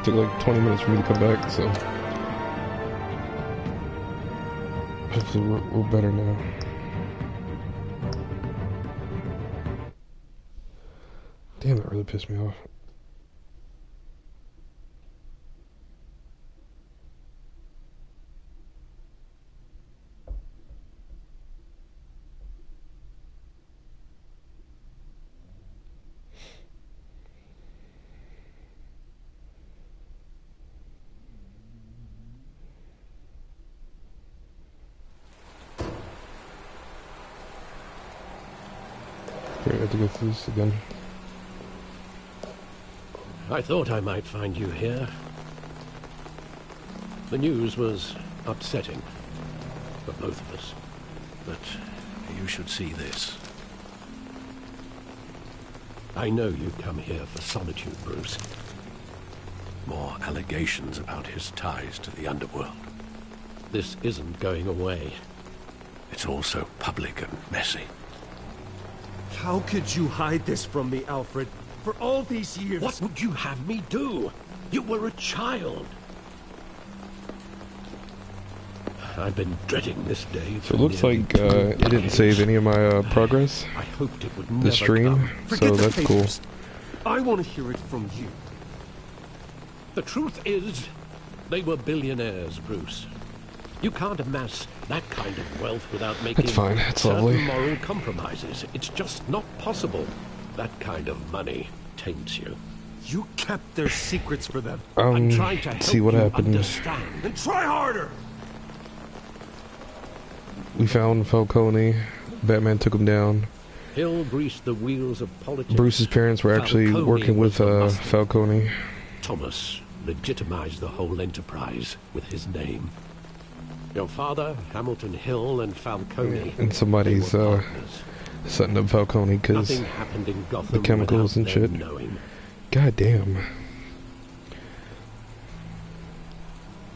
took like 20 minutes for me to come back, so hopefully we're better now. Damn, that really pissed me off. I have to go through this again. I thought I might find you here. The news was upsetting for both of us. But you should see this. I know you come here for solitude, Bruce. More allegations about his ties to the underworld. This isn't going away. It's all so public and messy. How could you hide this from me, Alfred? For all these years... What would you have me do? You were a child. I've been dreading this day. So it looks like it didn't save any of my progress. I hoped it would the never stream, come. so that's cool. papers. I want to hear it from you. The truth is, they were billionaires, Bruce. You can't amass that kind of wealth without making That's fine. That's certain lovely. moral compromises. It's just not possible. That kind of money taints you. You kept their secrets for them. I'm trying to help see what you happened. understand. Then try harder! We found Falcone. Batman took him down. Hill greased the wheels of politics. Bruce's parents were actually Falcone working with was the muscle. Falcone. Thomas legitimized the whole enterprise with his name. Your father, Hamilton Hill, and Falcone. And somebody's they were partners. setting up Falcone because Nothing happened in Gotham the chemicals and without shit. them knowing. God damn.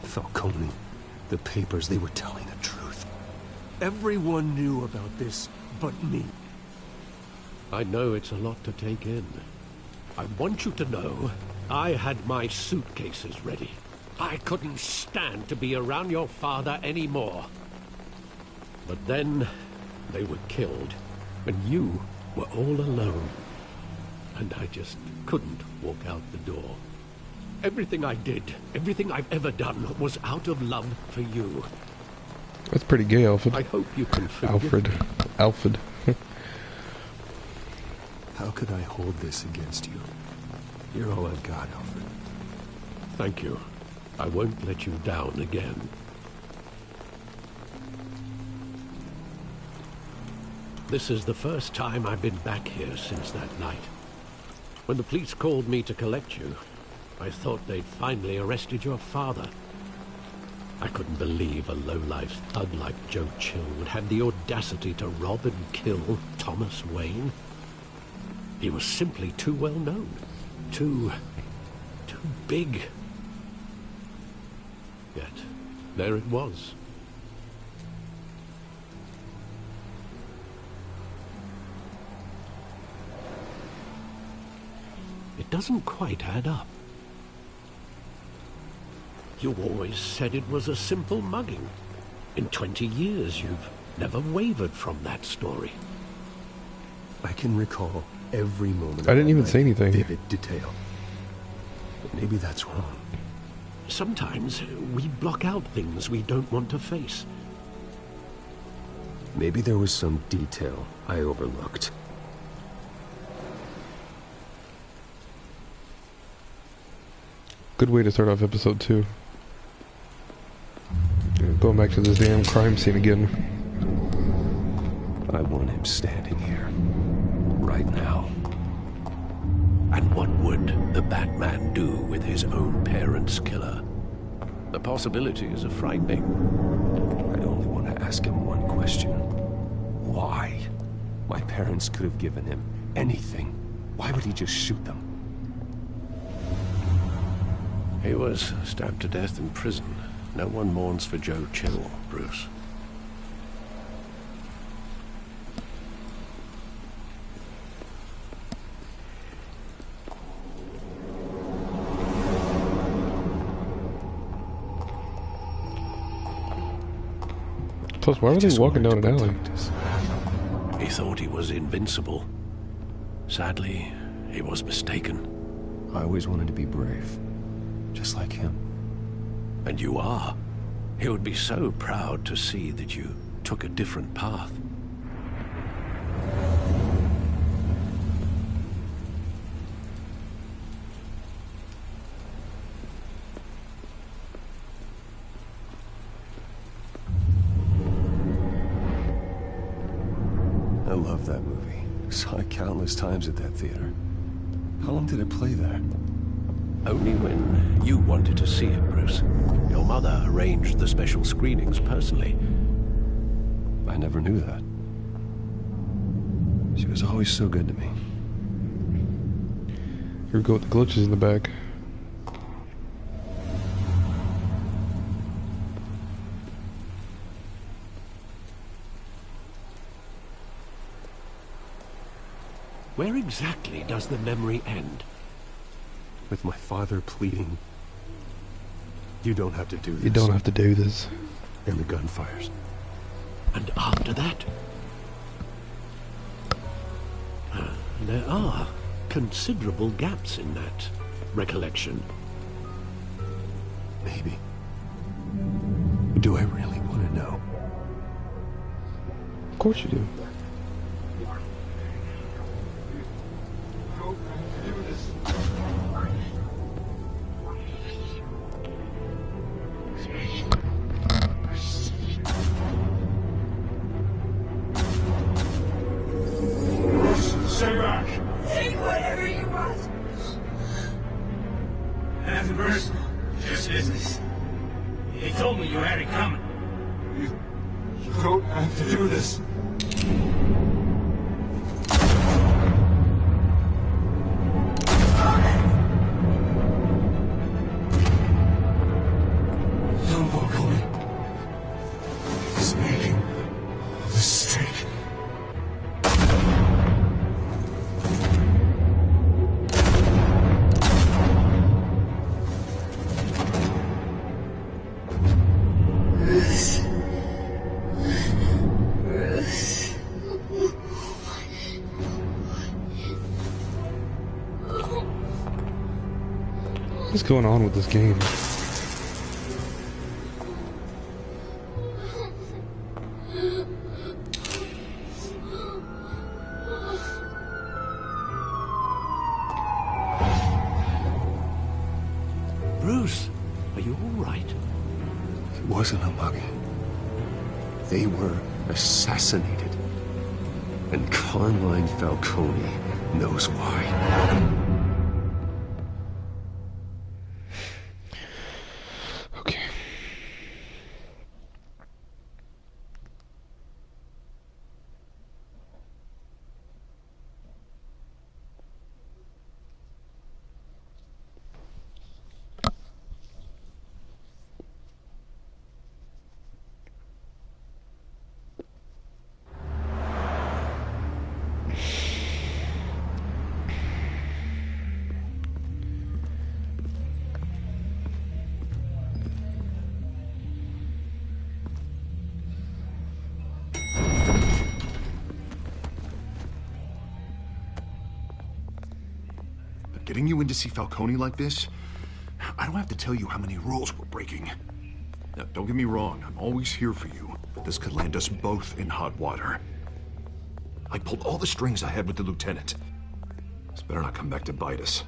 Falcone, the papers, they were telling the truth. Everyone knew about this but me. I know it's a lot to take in. I want you to know I had my suitcases ready. I couldn't stand to be around your father anymore. But then they were killed, and you were all alone. And I just couldn't walk out the door. Everything I did, everything I've ever done, was out of love for you. That's pretty gay, Alfred. I hope you can forgive Alfred. me. Alfred. How could I hold this against you? You're all I've got, Alfred. Thank you. I won't let you down again. This is the first time I've been back here since that night. When the police called me to collect you, I thought they'd finally arrested your father. I couldn't believe a low-life thug like Joe Chill would have the audacity to rob and kill Thomas Wayne. He was simply too well known. Too big. Yet, there it was. It doesn't quite add up. You always said it was a simple mugging. In 20 years, you've never wavered from that story. I can recall every moment. I didn't of even that say anything. Vivid detail. But maybe that's wrong. Sometimes we block out things we don't want to face. Maybe there was some detail I overlooked. Good way to start off episode 2. Going back to this damn crime scene again. I want him standing here. Right now. And what would the Batman do with his own parents' killer? The possibilities are frightening. I only want to ask him one question. Why? My parents could have given him anything. Why would he just shoot them? He was stabbed to death in prison. No one mourns for Joe Chill, Bruce. Plus, why were they walking down an alley? He thought he was invincible. Sadly, he was mistaken. I always wanted to be brave, just like him. And you are. He would be so proud to see that you took a different path. I love that movie. Saw it countless times at that theater. How long did it play there? Only when you wanted to see it, Bruce. Your mother arranged the special screenings personally. I never knew that. She was always so good to me. Here we go with the glitches in the back. Where exactly does the memory end? With my father pleading, "You don't have to do this." You don't have to do this. And the gunfires. And after that? There are considerable gaps in that recollection. Maybe. Do I really want to know? Of course you do. Stay back! Take whatever you want! Nothing personal, just business. He told me you had it coming. You don't have to do this. Young Falcone is making a mistake. What's going on with this game? Bruce, are you all right? It wasn't a mug. They were assassinated. And Carmine Falcone knows why. Okay. Getting you in to see Falcone like this, I don't have to tell you how many rules we're breaking. Now, don't get me wrong, I'm always here for you, but this could land us both in hot water. I pulled all the strings I had with the lieutenant. This better not come back to bite us.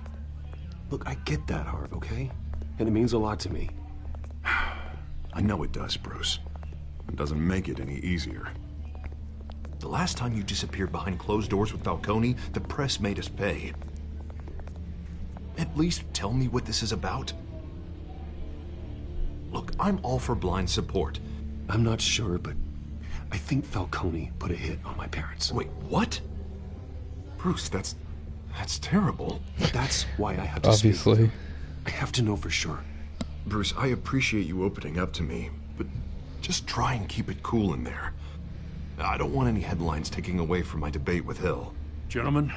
Look, I get that, Harv, okay? And it means a lot to me. I know it does, Bruce. It doesn't make it any easier. The last time you disappeared behind closed doors with Falcone, the press made us pay. At least tell me what this is about. Look, I'm all for blind support. I'm not sure, but I think Falcone put a hit on my parents. Wait, what? Bruce, that's terrible. That's why I have to speak with Obviously. him. I have to know for sure. Bruce, I appreciate you opening up to me, but just try and keep it cool in there. I don't want any headlines taking away from my debate with Hill. Gentlemen,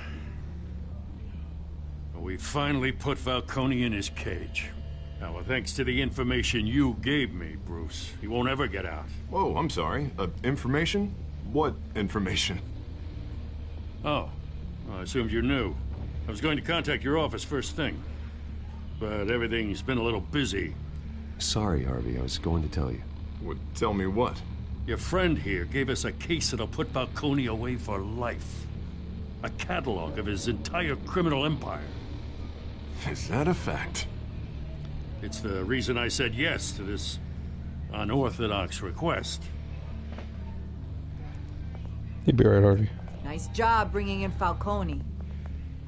we finally put Falcone in his cage. Now, well, thanks to the information you gave me, Bruce, he won't ever get out. Whoa, I'm sorry. Information? What information? Oh, well, I assumed you knew. I was going to contact your office first thing, but everything's been a little busy. Sorry, Harvey, I was going to tell you. Tell me what? Your friend here gave us a case that'll put Falcone away for life. A catalog of his entire criminal empire. Is that a fact? It's the reason I said yes to this unorthodox request. You'd be right, Harvey. Nice job bringing in Falcone.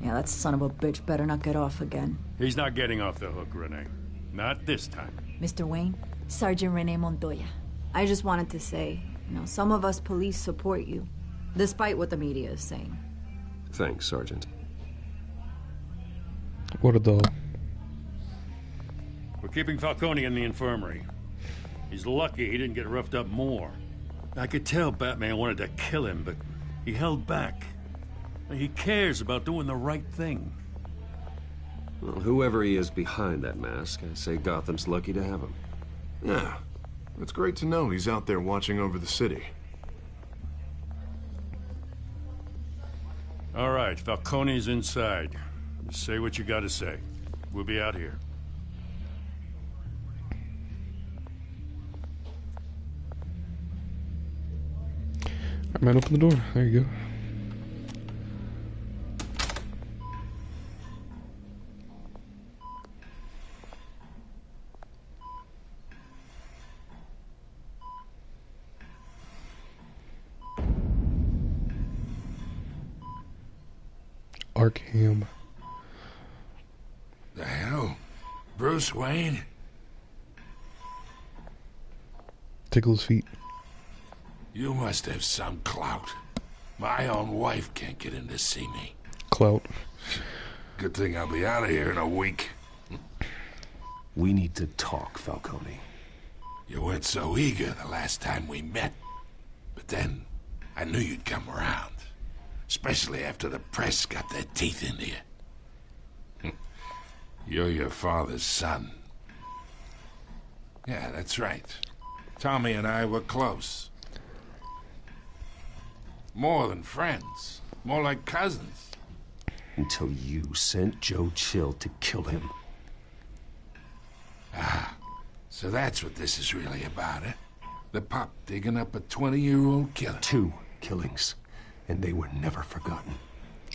Yeah, that son of a bitch better not get off again. He's not getting off the hook, Renee. Not this time. Mr. Wayne, Sergeant Renee Montoya. I just wanted to say, some of us police support you, despite what the media is saying. Thanks, Sergeant. What a dog. We're keeping Falcone in the infirmary. He's lucky he didn't get roughed up more. I could tell Batman wanted to kill him, but he held back. He cares about doing the right thing. Well, whoever he is behind that mask, I say Gotham's lucky to have him. Yeah. It's great to know he's out there watching over the city. All right, Falcone's inside. Just say what you gotta say. We'll be out here. Alright, man, open the door. There you go. Arkham. The hell? Bruce Wayne? Tickle his feet. You must have some clout. My own wife can't get in to see me. Clout. Good thing I'll be out of here in a week. We need to talk, Falcone. You weren't so eager the last time we met. But then, I knew you'd come around. Especially after the press got their teeth into you. You're your father's son. Yeah, that's right. Tommy and I were close. More than friends. More like cousins. Until you sent Joe Chill to kill him. Ah, so that's what this is really about, eh? The pup digging up a 20-year-old killer. 2 killings. And they were never forgotten.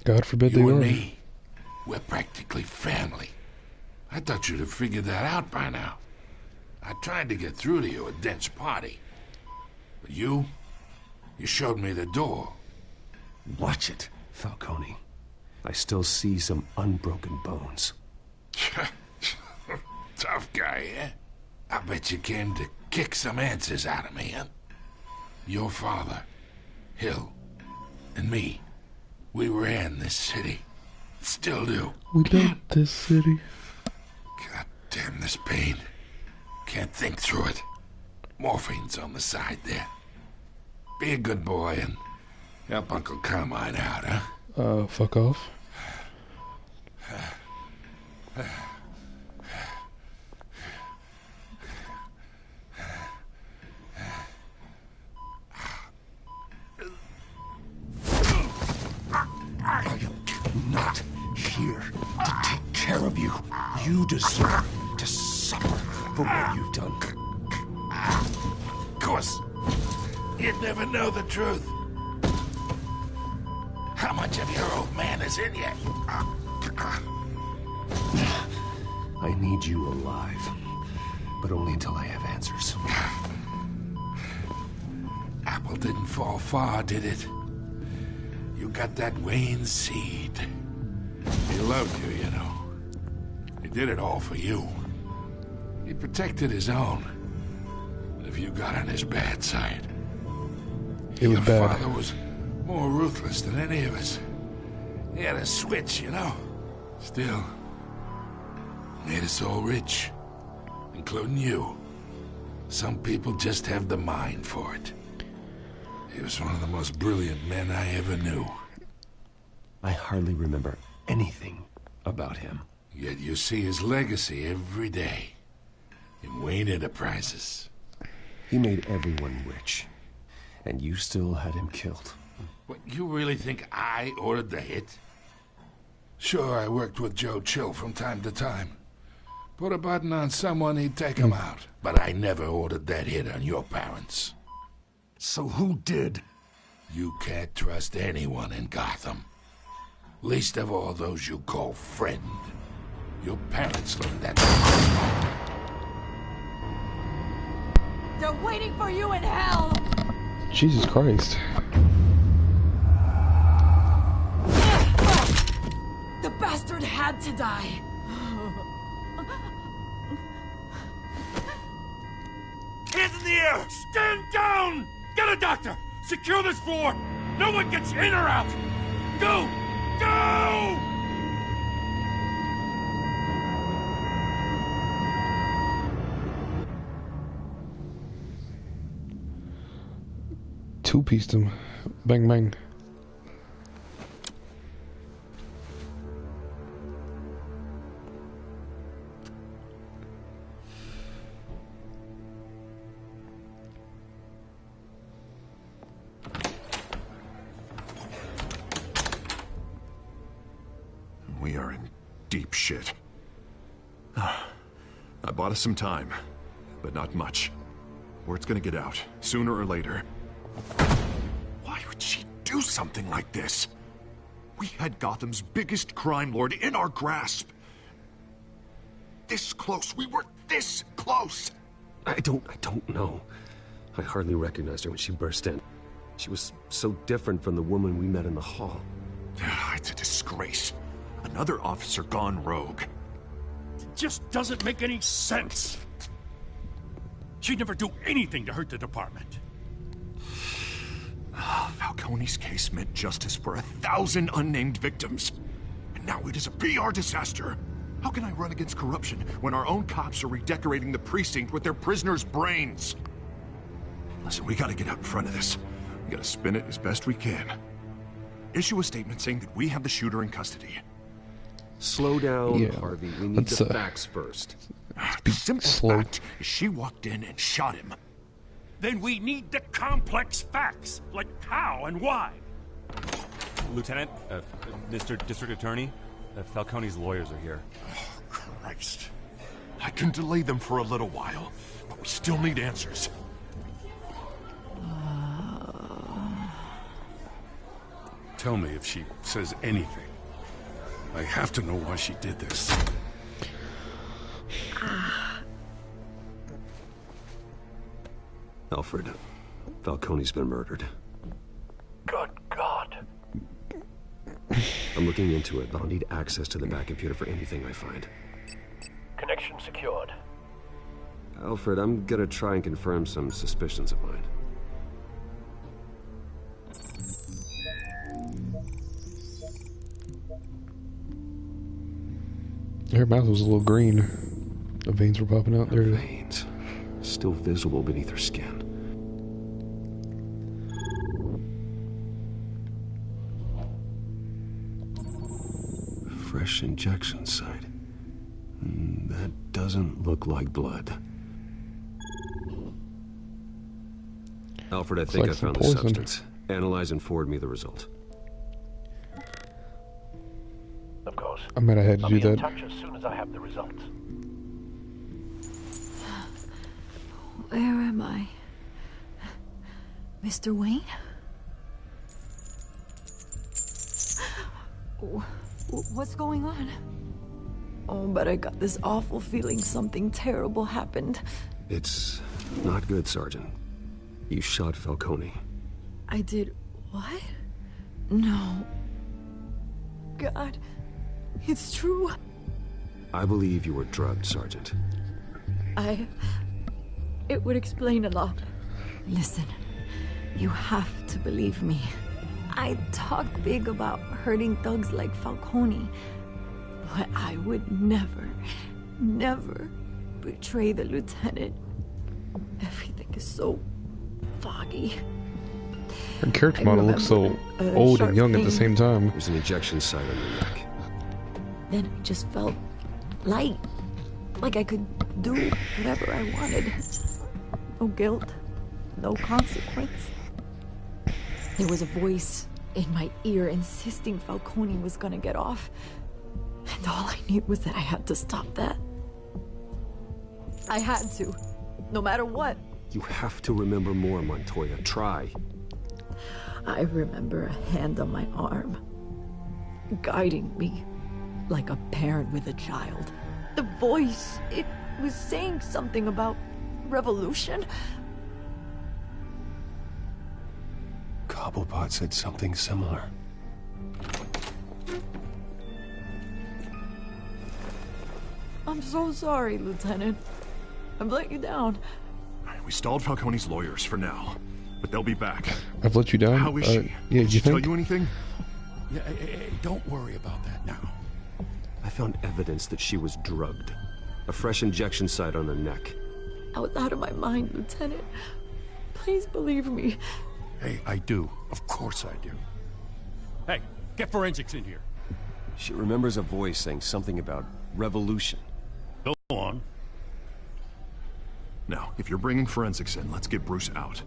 God forbid they You were. and me, we're practically family. I thought you'd have figured that out by now. I tried to get through to you at Dent's party. But you showed me the door. Watch it, Falcone. I still see some unbroken bones. Tough guy, eh? I bet you came to kick some answers out of me, huh? Your father, Hill, and me, we ran this city. Still do. We built this city. God damn this pain. Can't think through it. Morphine's on the side there. Be a good boy and help Uncle Carmine out, huh? Fuck off. Not here to take care of you. You deserve to suffer for what you've done. Of course. You'd never know the truth. How much of your old man is in you? I need you alive, but only until I have answers. Apple didn't fall far, did it? You got that Wayne seed. He loved you, you know. He did it all for you. He protected his own. But if you got on his bad side... It was your bad. father was more ruthless than any of us. He had a switch, you know. Still, made us all rich. Including you. Some people just have the mind for it. He was one of the most brilliant men I ever knew. I hardly remember anything about him. Yet you see his legacy every day. in Wayne Enterprises. He made everyone rich, and you still had him killed. What, you really think I ordered the hit? Sure, I worked with Joe Chill from time to time. Put a button on someone, he'd take him out. But I never ordered that hit on your parents. So who did? You can't trust anyone in Gotham. Least of all those you call friend. Your parents learned that. They're waiting for you in hell! Jesus Christ. The bastard had to die. Hands in the air! Stand down! Get a doctor! Secure this floor! No one gets in or out! Go! Go! Two-pieced him. Bang, bang. We are in deep shit. I bought us some time, but not much. Word's gonna get out, sooner or later. Why would she do something like this? We had Gotham's biggest crime lord in our grasp. This close. We were this close. I don't know. I hardly recognized her when she burst in. She was so different from the woman we met in the hall. It's a disgrace. Another officer gone rogue. It just doesn't make any sense. She'd never do anything to hurt the department. Falcone's case meant justice for 1,000 unnamed victims. And now it is a PR disaster. How can I run against corruption when our own cops are redecorating the precinct with their prisoners' brains? Listen, we gotta get out in front of this. We gotta spin it as best we can. Issue a statement saying that we have the shooter in custody. Slow down, Yeah. Harvey. We need the facts first. The simple slow. fact is she walked in and shot him. Then we need the complex facts, like how and why. Lieutenant, Mr. District Attorney, Falcone's lawyers are here. Oh, Christ. I can delay them for a little while, but we still need answers. Tell me if she says anything. I have to know why she did this. Alfred, Falcone's been murdered. Good God. I'm looking into it, but I'll need access to the back computer for anything I find. Connection secured. Alfred, I'm gonna try and confirm some suspicions of mine. Her mouth was a little green. The veins were popping out there. Veins. Still visible beneath her skin. Fresh injection site. That doesn't look like blood. Alfred, I think I like some found the poison. substance. Analyze and forward me the result. Of course. I might have had to I'll do be in that. touch as soon as I have the results. Where am I? Mr. Wayne? What's going on? Oh, but I got this awful feeling something terrible happened. It's not good, Sergeant. You shot Falcone. I did what? No. God, it's true. I believe you were drugged, Sergeant. It would explain a lot. Listen, you have to believe me. I talk big about hurting thugs like Falcone, but I would never, never betray the lieutenant. Everything is so foggy. Her character I model looks so remember a old sharp and young at the pain. same time. There's an injection site on your neck. Then I just felt light, Like I could do whatever I wanted. No guilt, no consequence. There was a voice in my ear insisting Falcone was gonna get off. And all I knew was that I had to stop that. I had to, no matter what. You have to remember more, Montoya. Try. I remember a hand on my arm, guiding me like a parent with a child. The voice, it was saying something about revolution. Cobblepot said something similar. I'm so sorry, Lieutenant. I've let you down. We stalled Falcone's lawyers for now, but they'll be back. I've let you down? How is she? Yeah, Did she tell think? you anything? Yeah, hey, don't worry about that now. I found evidence that she was drugged. A fresh injection site on her neck. I was out of my mind, Lieutenant. Please believe me. Hey, I do. Of course I do. Hey, get forensics in here. She remembers a voice saying something about revolution. Go on. Now, if you're bringing forensics in, let's get Bruce out.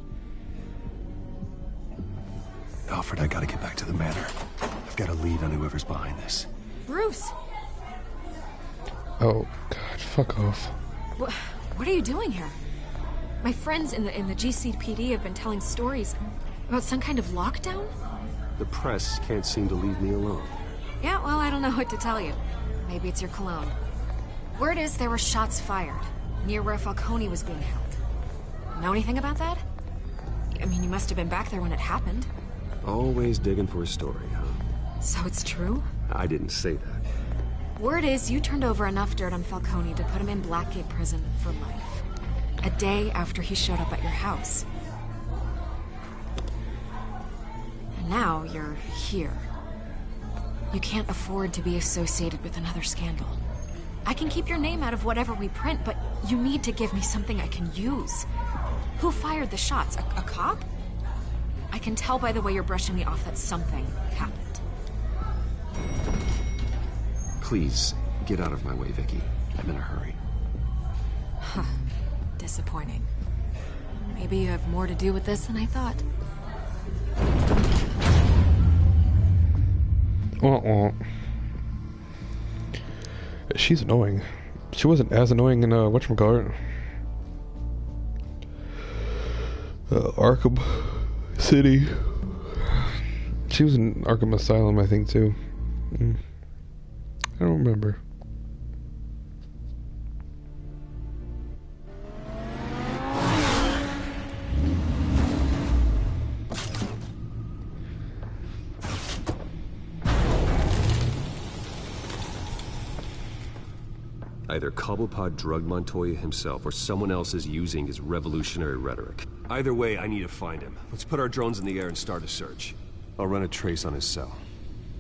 Alfred, I gotta get back to the manor. I've got a lead on whoever's behind this. Bruce! Oh, God, fuck off. What are you doing here? My friends in the GCPD have been telling stories about some kind of lockdown? The press can't seem to leave me alone. Yeah, well, I don't know what to tell you. Maybe it's your cologne. Word is there were shots fired near where Falcone was being held. Know anything about that? I mean, you must have been back there when it happened. Always digging for a story, huh? So it's true? I didn't say that. Word is you turned over enough dirt on Falcone to put him in Blackgate Prison for life. A day after he showed up at your house. And now you're here. You can't afford to be associated with another scandal. I can keep your name out of whatever we print, but you need to give me something I can use. Who fired the shots? A cop? I can tell by the way you're brushing me off that something happened. Please, get out of my way, Vicky. I'm in a hurry. Huh. Disappointing. Maybe you have more to do with this than I thought. She's annoying. She wasn't as annoying in whatchamacallit. Arkham City. She was in Arkham Asylum, I think, too. I don't remember. Either Cobblepot drugged Montoya himself, or someone else is using his revolutionary rhetoric. Either way, I need to find him. Let's put our drones in the air and start a search. I'll run a trace on his cell.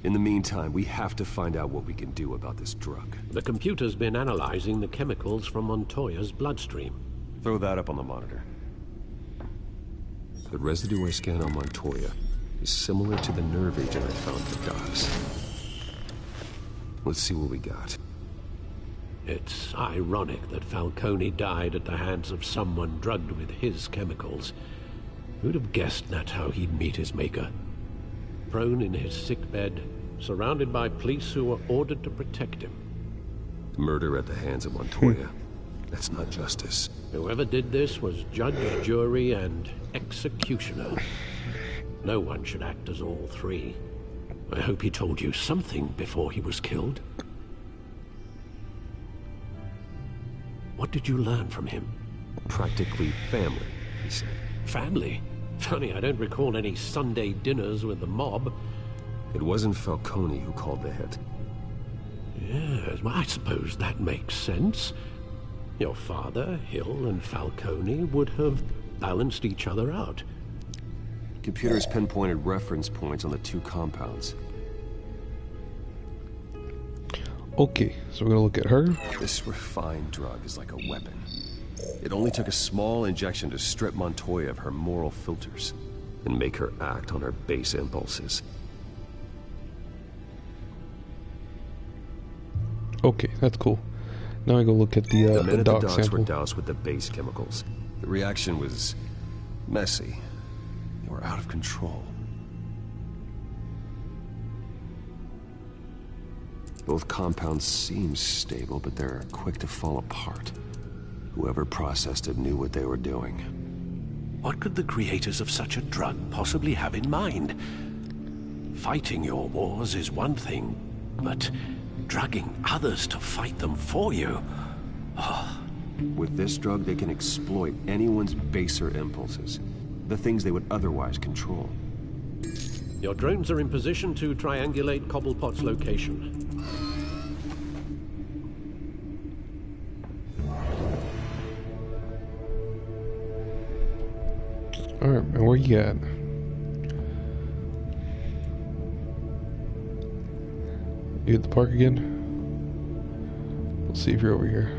In the meantime, we have to find out what we can do about this drug. The computer's been analyzing the chemicals from Montoya's bloodstream. Throw that up on the monitor. The residue I scan on Montoya is similar to the nerve agent I found for Dobbs. Let's see what we got. It's ironic that Falcone died at the hands of someone drugged with his chemicals. Who'd have guessed that's how he'd meet his maker? Prone in his sickbed, surrounded by police who were ordered to protect him. Murder at the hands of Montoya. That's not justice. Whoever did this was judge, jury, and executioner. No one should act as all three. I hope he told you something before he was killed. What did you learn from him? Practically family, he said. Family? Funny, I don't recall any Sunday dinners with the mob. It wasn't Falcone who called the hit. Yes, well, I suppose that makes sense. Your father, Hill, and Falcone would have balanced each other out. Computers pinpointed reference points on the two compounds. Okay, so we're gonna look at her. This refined drug is like a weapon. It only took a small injection to strip Montoya of her moral filters and make her act on her base impulses. Okay, that's cool. Now I go look at the minute the doc dogs sample. were doused with the base chemicals, the reaction was messy. They were out of control. Both compounds seem stable, but they're quick to fall apart. Whoever processed it knew what they were doing. What could the creators of such a drug possibly have in mind? Fighting your wars is one thing, but drugging others to fight them for you? Oh. With this drug, they can exploit anyone's baser impulses, the things they would otherwise control. Your drones are in position to triangulate Cobblepot's location. Alright, man, where you at? You at the park again? Let's see if you're over here.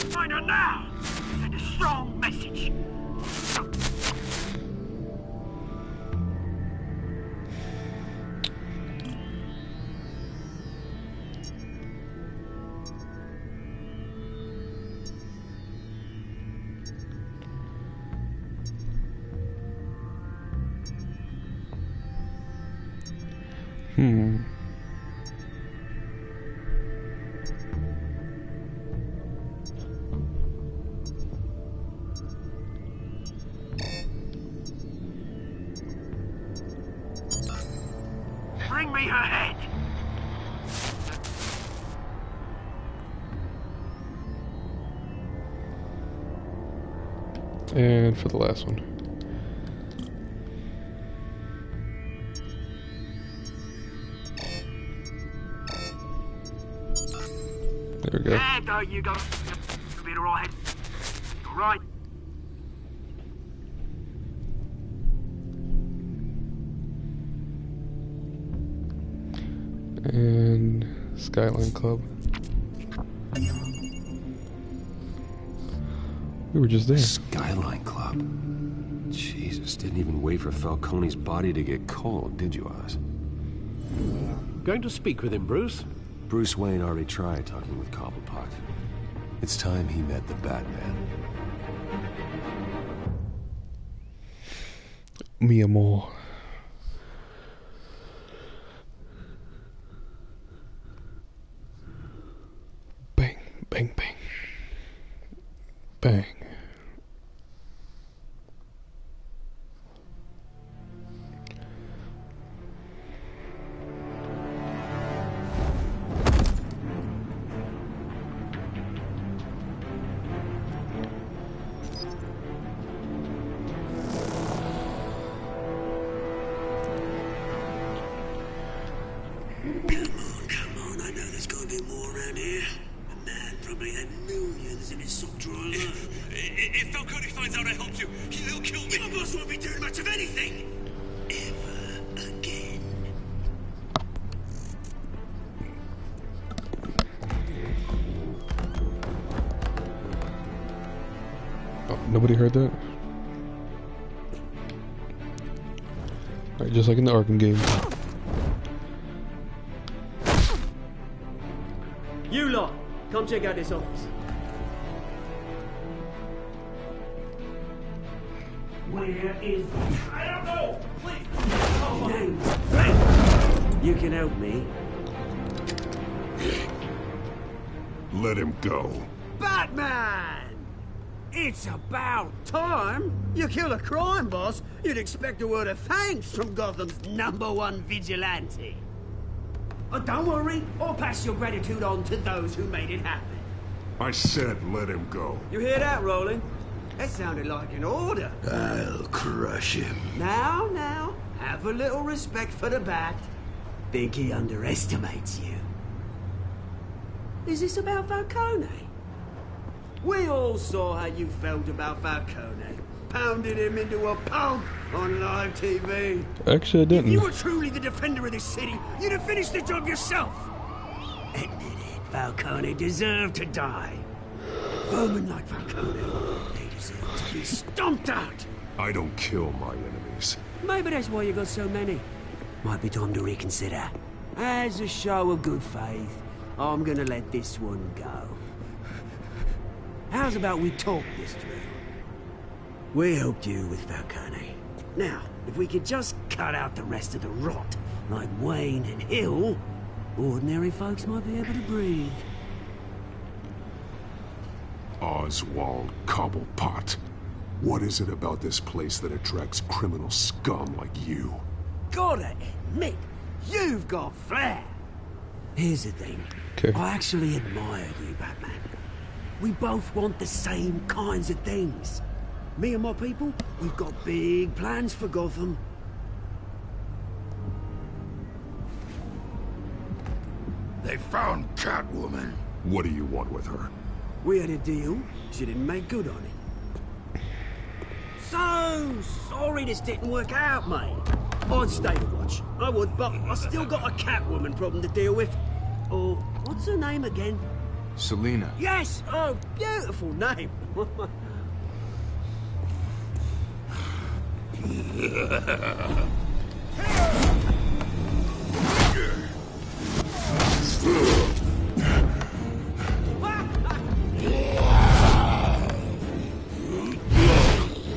Find her now! Send a strong message. Bring me her head. And for the last one. There we go. There go, you go. You'll be alright. Alright. And Skyline Club. We were just there. Skyline Club. Jesus, didn't even wait for Falcone's body to get cold, did you, Oz? Going to speak with him, Bruce? Bruce Wayne already tried talking with Cobblepot. It's time he met the Batman. Me and more. Bang, bang, bang. Bang. Come on, I know there's gotta be more around here. A man probably had millions in his sock drawer alone. If Falcone finds out I helped you, he'll kill me. Your boss won't be doing much of anything. Ever again. Oh, nobody heard that? Alright, just like in the Arkham game. You lot, come check out this office. Where is... I don't know! Please! You can help me. Let him go. Batman! It's about time. You kill a crime boss, you'd expect a word of thanks from Gotham's #1 vigilante. But don't worry, I'll pass your gratitude on to those who made it happen. I said let him go. You hear that, Roland? That sounded like an order. I'll crush him. Now, have a little respect for the Bat. Think he underestimates you. Is this about Falcone? We all saw how you felt about Falcone. Pounded him into a pulp on live TV. Actually, I didn't. If you were truly the defender of this city, you'd have finished the job yourself. Admit it, Falcone deserved to die. Vermin like Falcone, they deserve to be stomped out. I don't kill my enemies. Maybe that's why you got so many. Might be time to reconsider. As a show of good faith, I'm gonna let this one go. How's about we talk this through? We helped you with Falcone. Now, if we could just cut out the rest of the rot, like Wayne and Hill, ordinary folks might be able to breathe. Oswald Cobblepot. What is it about this place that attracts criminal scum like you? Gotta admit, you've got flair. Here's the thing. Okay. I actually admire you, Batman. We both want the same kinds of things. Me and my people, we've got big plans for Gotham. They found Catwoman. What do you want with her? We had a deal. She didn't make good on it. So sorry this didn't work out, mate. I'd stay to watch. I would, but I still got a Catwoman problem to deal with. Oh, what's her name again? Selina. Yes! Oh, beautiful name.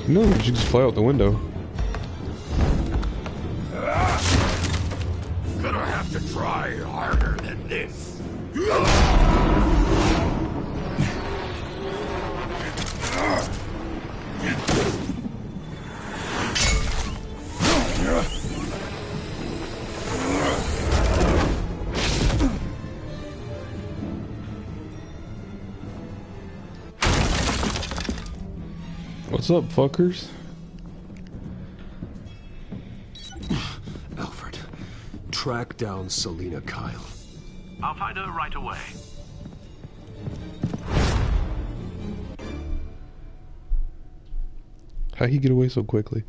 No, you should just fly out the window. Gonna have to try harder than this. What's up, fuckers? Alfred, track down Selina Kyle. I'll find her right away. How'd he get away so quickly?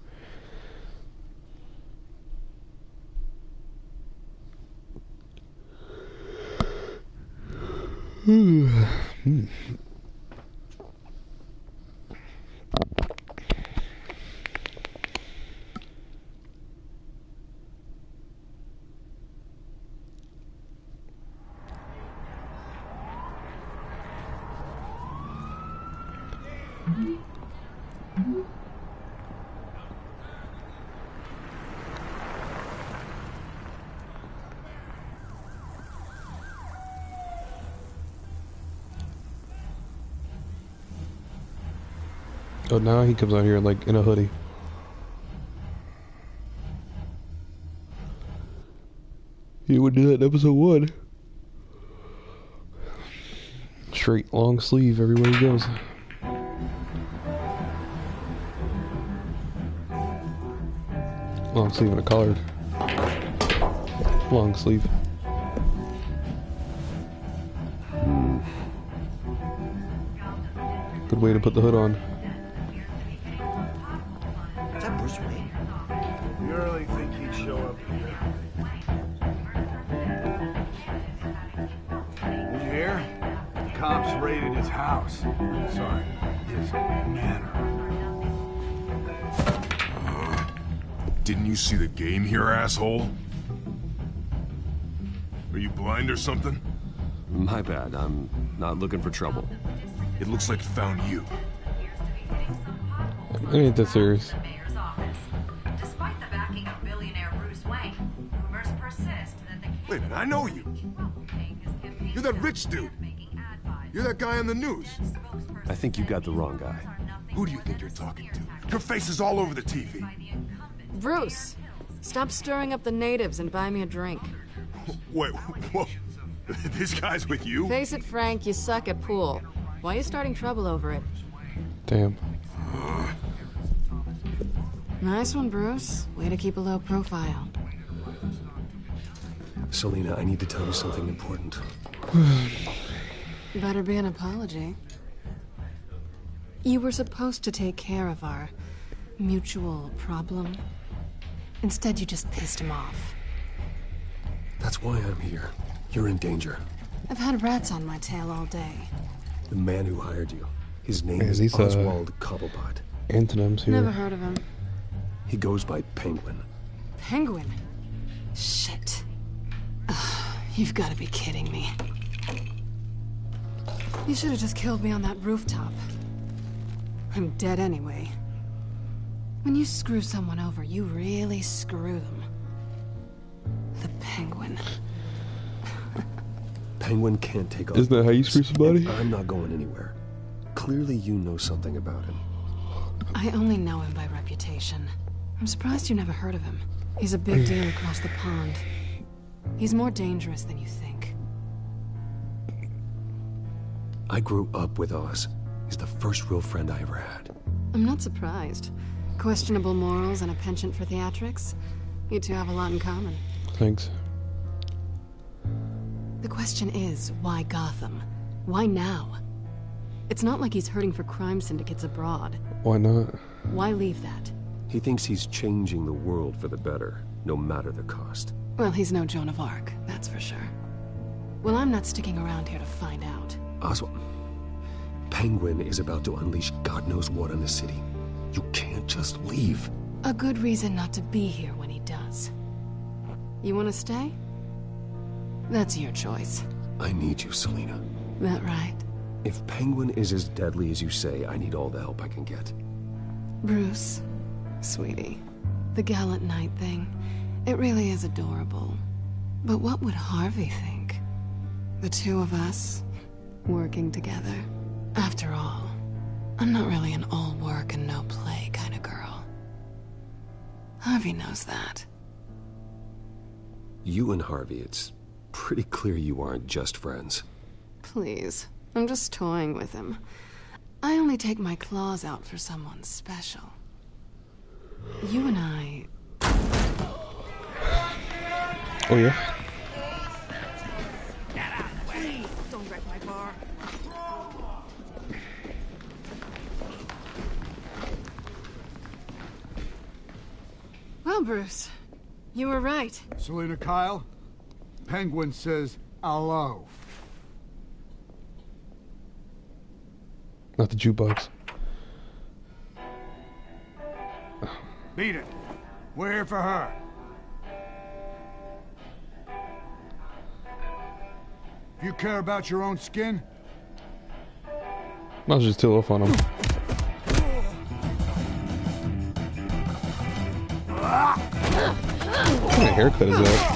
Oh, now he comes out here like in a hoodie. He would do that in episode 1. Straight long sleeve everywhere he goes. Long sleeve and a collared. Long sleeve. Good way to put the hood on. Is that Bruce Wayne? You really think he'd show up here? Did you hear? The cops raided his house. Sorry, his manor. Didn't you see the game here, asshole? Are you blind or something? My bad, I'm not looking for trouble. It looks like it found you. It ain't that serious. Despite the backing of billionaire Bruce Wayne, rumors persist that the Wait a minute, I know you. You're that rich dude. You're that guy on the news. I think you got the wrong guy. Who do you think you're talking to? Your face is all over the TV. Bruce, stop stirring up the natives and buy me a drink. Wait, whoa. This guy's with you? Face it, Frank, you suck at pool. Why are you starting trouble over it? Damn. Nice one, Bruce. Way to keep a low profile. Selina, I need to tell you something important. Better be an apology. You were supposed to take care of our mutual problem. Instead, you just pissed him off. That's why I'm here. You're in danger. I've had rats on my tail all day. The man who hired you. His name Yeah, is these, Oswald Cobblepot. Antonyms here. Never heard of him. He goes by Penguin. Penguin? Shit. Ugh, you've got to be kidding me. You should have just killed me on that rooftop. I'm dead anyway. When you screw someone over, you really screw them. The Penguin. Penguin can't take off. Isn't that how you screw somebody? And I'm not going anywhere. Clearly you know something about him. I only know him by reputation. I'm surprised you never heard of him. He's a big deal across the pond. He's more dangerous than you think. I grew up with Oz. He's the first real friend I ever had. I'm not surprised. Questionable morals and a penchant for theatrics. You two have a lot in common. Thanks. The question is, why Gotham? Why now? It's not like he's hurting for crime syndicates abroad. Why not? Why leave that? He thinks he's changing the world for the better, no matter the cost. Well, he's no Joan of Arc, that's for sure. Well, I'm not sticking around here to find out. Oswald, Penguin is about to unleash God knows what on the city. You can't just leave. A good reason not to be here when he does. You want to stay? That's your choice. I need you, Selina. That right? If Penguin is as deadly as you say, I need all the help I can get. Bruce, sweetie, the gallant knight thing, it really is adorable. But what would Harvey think? The two of us, working together. After all, I'm not really an all work and no play kind of girl. Harvey knows that. You and Harvey, it's pretty clear you aren't just friends. Please, I'm just toying with him. I only take my claws out for someone special. You and I... Oh, yeah? Please, don't wreck my bar. Well, Bruce, you were right. Selina Kyle, Penguin says hello. Not the jukebox. Beat it. We're here for her. If you care about your own skin, I'll just tail off on him. What kind of haircut is that?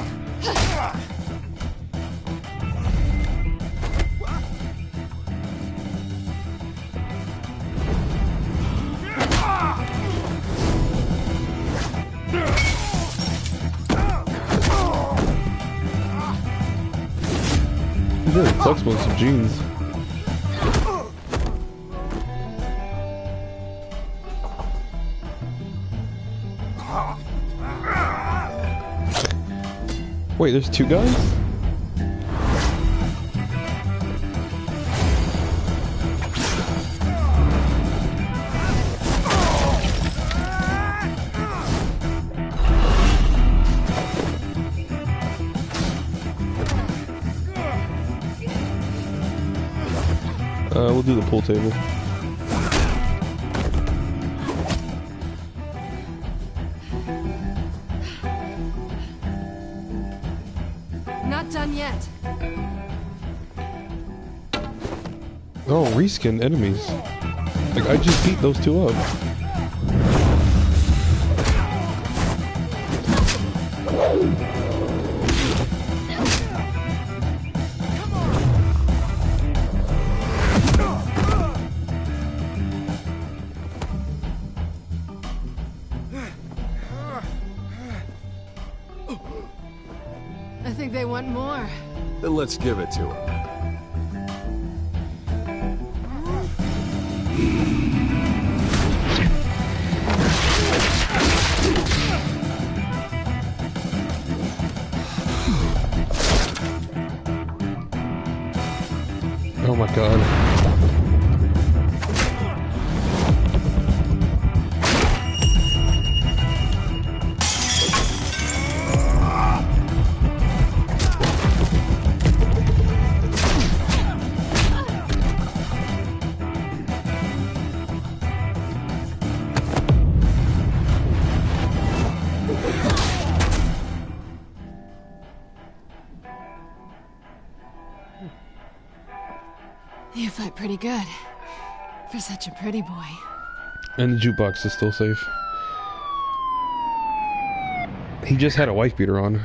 He's really flexible in some jeans. Wait, there's two guys? We'll do the pool table. Not done yet. Oh, reskin enemies. Like, I just beat those two up. I think they want more. Then let's give it to him. Oh my god. fight pretty good. For such a pretty boy. And the jukebox is still safe. He just had a wife beater on.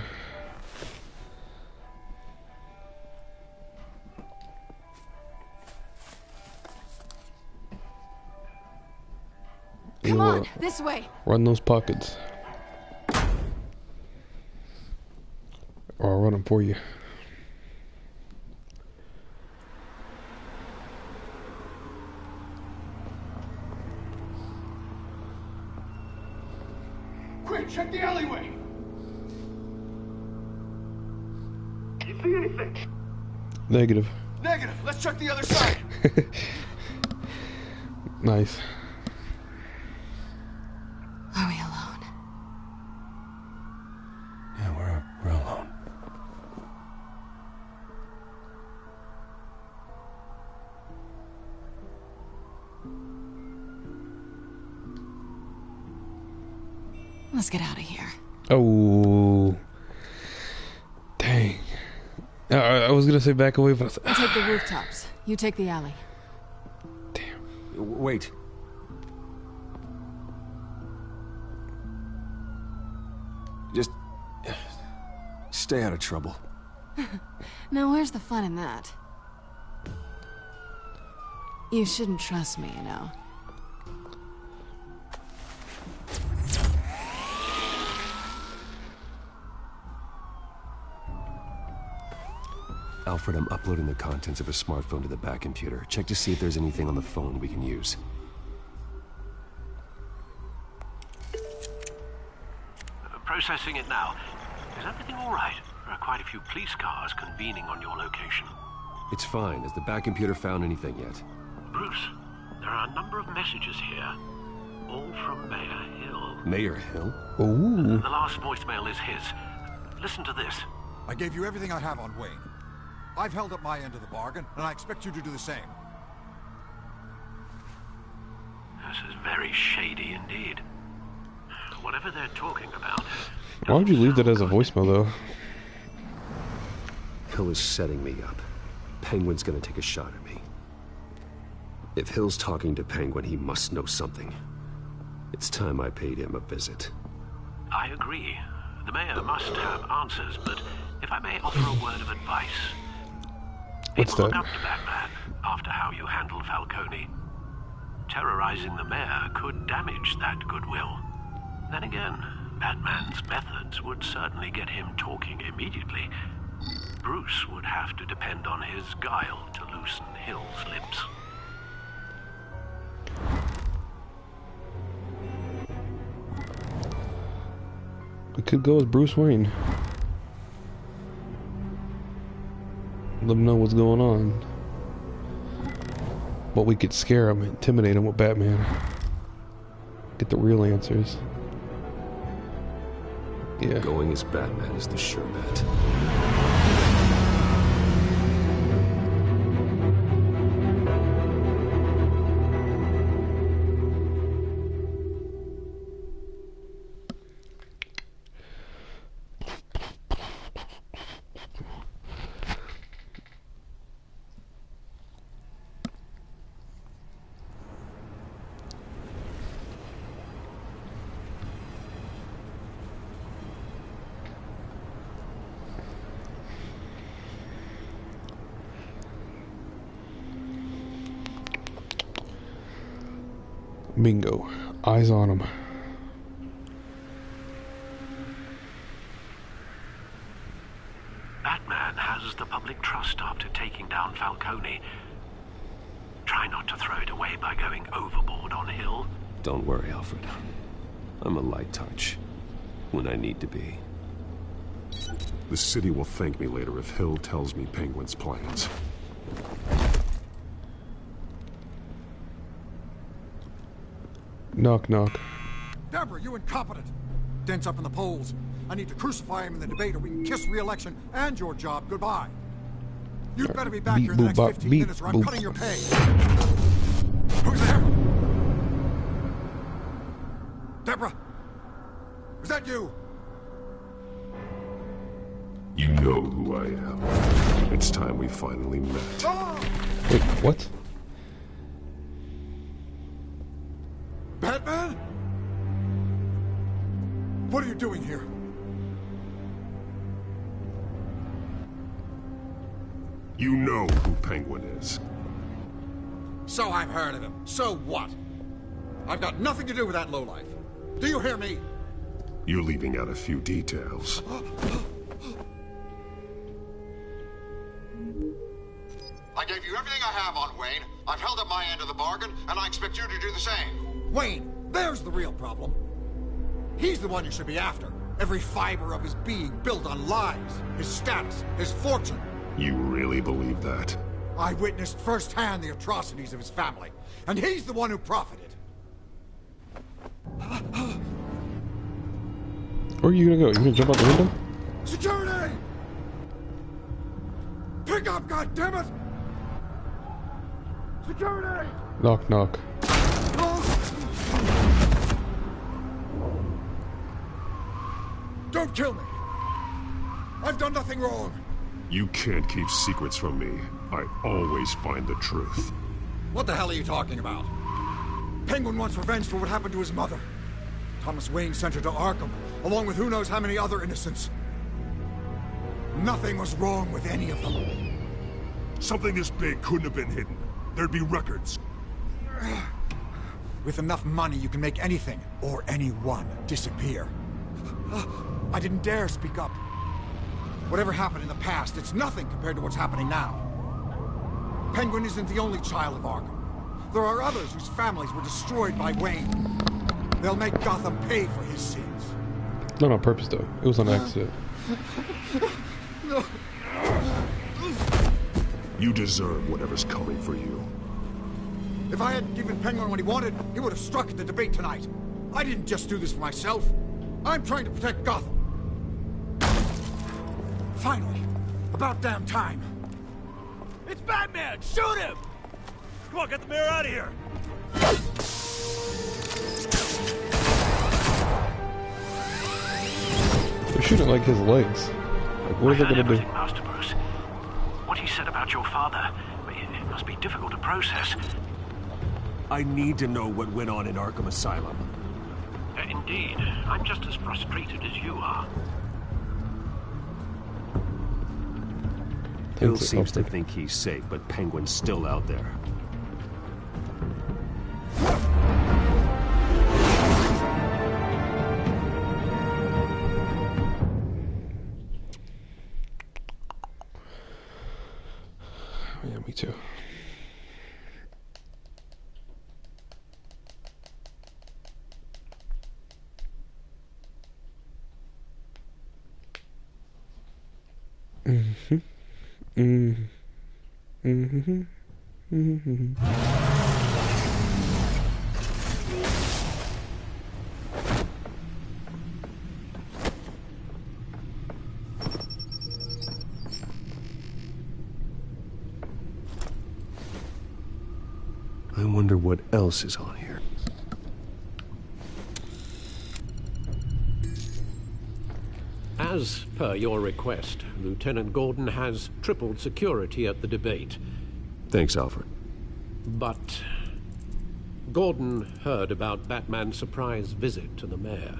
Come on, this way. Run those pockets. Or I'll run them for you. Quick, check the alleyway. You see anything? Negative. Negative. Let's check the other side. Nice. Are we alone? Yeah, we're alone. Let's get out of here. Oh. Dang. I was gonna say back away, but I'll take the rooftops. You take the alley. Wait. Just stay out of trouble. Now where's the fun in that? You shouldn't trust me, you know. Alfred, I'm uploading the contents of a smartphone to the back computer. Check to see if there's anything on the phone we can use. Processing it now. Is everything all right? There are quite a few police cars convening on your location. It's fine. Has the back computer found anything yet? Bruce, there are a number of messages here. All from Mayor Hill. Mayor Hill? Ooh. The last voicemail is his. Listen to this. I gave you everything I have on Wayne. I've held up my end of the bargain, and I expect you to do the same. This is very shady indeed. Whatever they're talking about. Why would you leave that as a voicemail, though? Hill is setting me up. Penguin's gonna take a shot at me. If Hill's talking to Penguin, he must know something. It's time I paid him a visit. I agree. The mayor must have answers, but if I may offer a word of advice. What's People that? look up to Batman after how you handled Falcone. Terrorizing the mayor could damage that goodwill. Then again, Batman's methods would certainly get him talking immediately. Bruce would have to depend on his guile to loosen Hill's lips. We could go as Bruce Wayne. Let him know what's going on. But we could scare him, intimidate him with Batman. Get the real answers. Yeah. Going as Batman is the sure bet. Bingo. Eyes on him. Batman has the public trust after taking down Falcone. Try not to throw it away by going overboard on Hill. Don't worry, Alfred. I'm a light touch. When I need to be. The city will thank me later if Hill tells me Penguin's plans. Knock, knock. Deborah, you incompetent! Dent's up in the polls. I need to crucify him in the debate or we can kiss re-election and your job goodbye. You'd better be back here in the next 15 minutes or I'm cutting your pay. Who's there? Deborah! Is that you? You know who I am. It's time we finally met. Wait, what? So I've heard of him. So what? I've got nothing to do with that lowlife. Do you hear me? You're leaving out a few details. I gave you everything I have on Wayne. I've held up my end of the bargain, and I expect you to do the same. Wayne, there's the real problem. He's the one you should be after. Every fiber of his being built on lies, his status, his fortune. You really believe that? I witnessed firsthand the atrocities of his family, and he's the one who profited. Where are you gonna go? You gonna jump out the window? Security! Pick up, goddammit! Security! Knock, knock. Don't kill me! I've done nothing wrong! You can't keep secrets from me. I always find the truth. What the hell are you talking about? Penguin wants revenge for what happened to his mother. Thomas Wayne sent her to Arkham, along with who knows how many other innocents. Nothing was wrong with any of them. Something this big couldn't have been hidden. There'd be records. With enough money, you can make anything, or anyone, disappear. I didn't dare speak up. Whatever happened in the past, it's nothing compared to what's happening now. Penguin isn't the only child of Arkham. There are others whose families were destroyed by Wayne. They'll make Gotham pay for his sins. Not on purpose, though. It was on accident. You deserve whatever's coming for you. If I hadn't given Penguin what he wanted, he would have struck at the debate tonight. I didn't just do this for myself. I'm trying to protect Gotham. Finally. About damn time. It's Batman! Shoot him! Come on, get the mayor out of here! They're shooting like his legs. Like, what are they gonna do? Master Bruce. What he said about your father, it must be difficult to process. I need to know what went on in Arkham Asylum. Indeed. I'm just as frustrated as you are. Hill seems to think he's safe, but Penguin's still out there. Yeah, me too. Mm-hmm. Mm-hmm. Mm-hmm. Mm-hmm. I wonder what else is on here. As per your request, Lieutenant Gordon has tripled security at the debate. Thanks, Alfred. But Gordon heard about Batman's surprise visit to the mayor.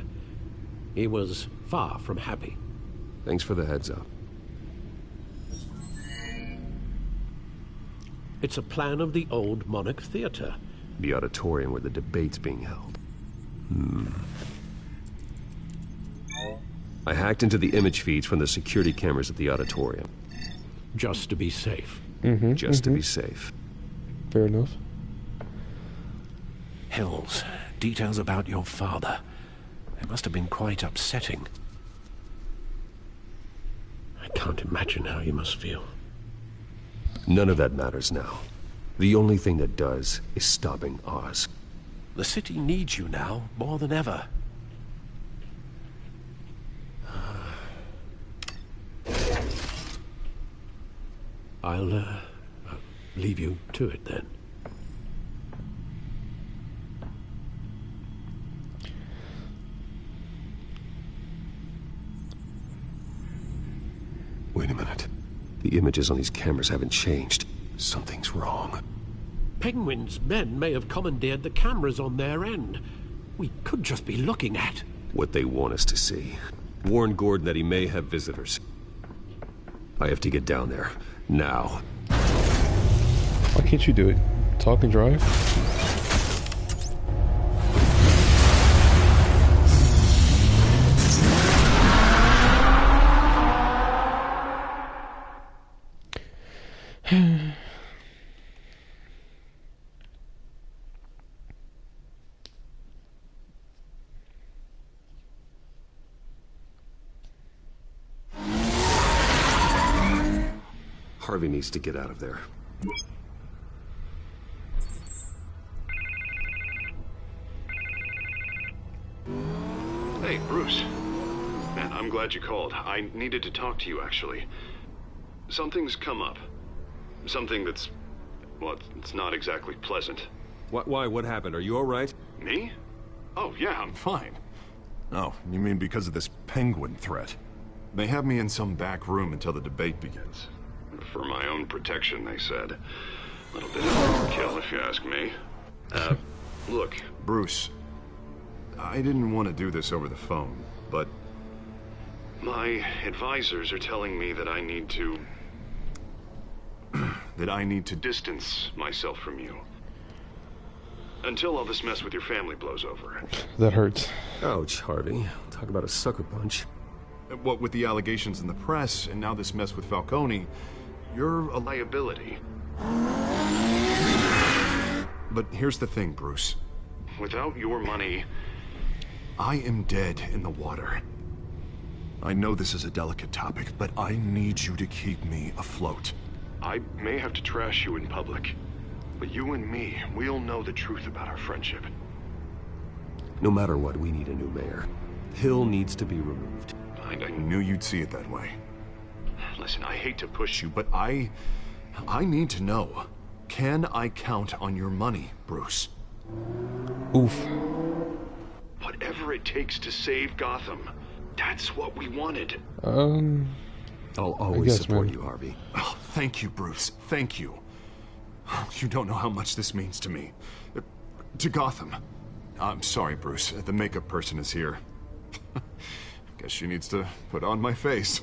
He was far from happy. Thanks for the heads up. It's a plan of the old Monarch Theater. The auditorium where the debate's being held. I hacked into the image feeds from the security cameras at the auditorium. Just to be safe. Just to be safe. Fair enough. Hills, details about your father. It must have been quite upsetting. I can't imagine how you must feel. None of that matters now. The only thing that does is stopping Oz. The city needs you now, more than ever. I'll leave you to it then. Wait a minute. The images on these cameras haven't changed. Something's wrong. Penguin's men may have commandeered the cameras on their end. We could just be looking at what they want us to see. Warn Gordon that he may have visitors. I have to get down there. Now. Why can't you do it? Talk and drive? Harvey needs to get out of there. Hey, Bruce. Man, I'm glad you called. I needed to talk to you, actually. Something's come up. Something that's... well, it's not exactly pleasant. Why? What happened? Are you alright? Me? Oh, yeah, I'm fine. Oh, you mean because of this penguin threat? They have me in some back room until the debate begins. For my own protection, they said. A little bit of overkill, if you ask me. Look. Bruce, I didn't want to do this over the phone, but... my advisors are telling me that I need to... that I need to distance myself from you. Until all this mess with your family blows over. That hurts. Ouch, Harvey. Talk about a sucker punch. What with the allegations in the press, and now this mess with Falcone, you're a liability. But here's the thing, Bruce. Without your money... I am dead in the water. I know this is a delicate topic, but I need you to keep me afloat. I may have to trash you in public, but you and me, we'll know the truth about our friendship. No matter what, we need a new mayor. Hill needs to be removed. I knew you'd see it that way. Listen, I hate to push you, but I need to know. Can I count on your money, Bruce? Oof. Whatever it takes to save Gotham. That's what we wanted. I'll always support you, Harvey. Oh, thank you, Bruce. Thank you. You don't know how much this means to me. To Gotham. I'm sorry, Bruce. The makeup person is here. Guess she needs to put on my face.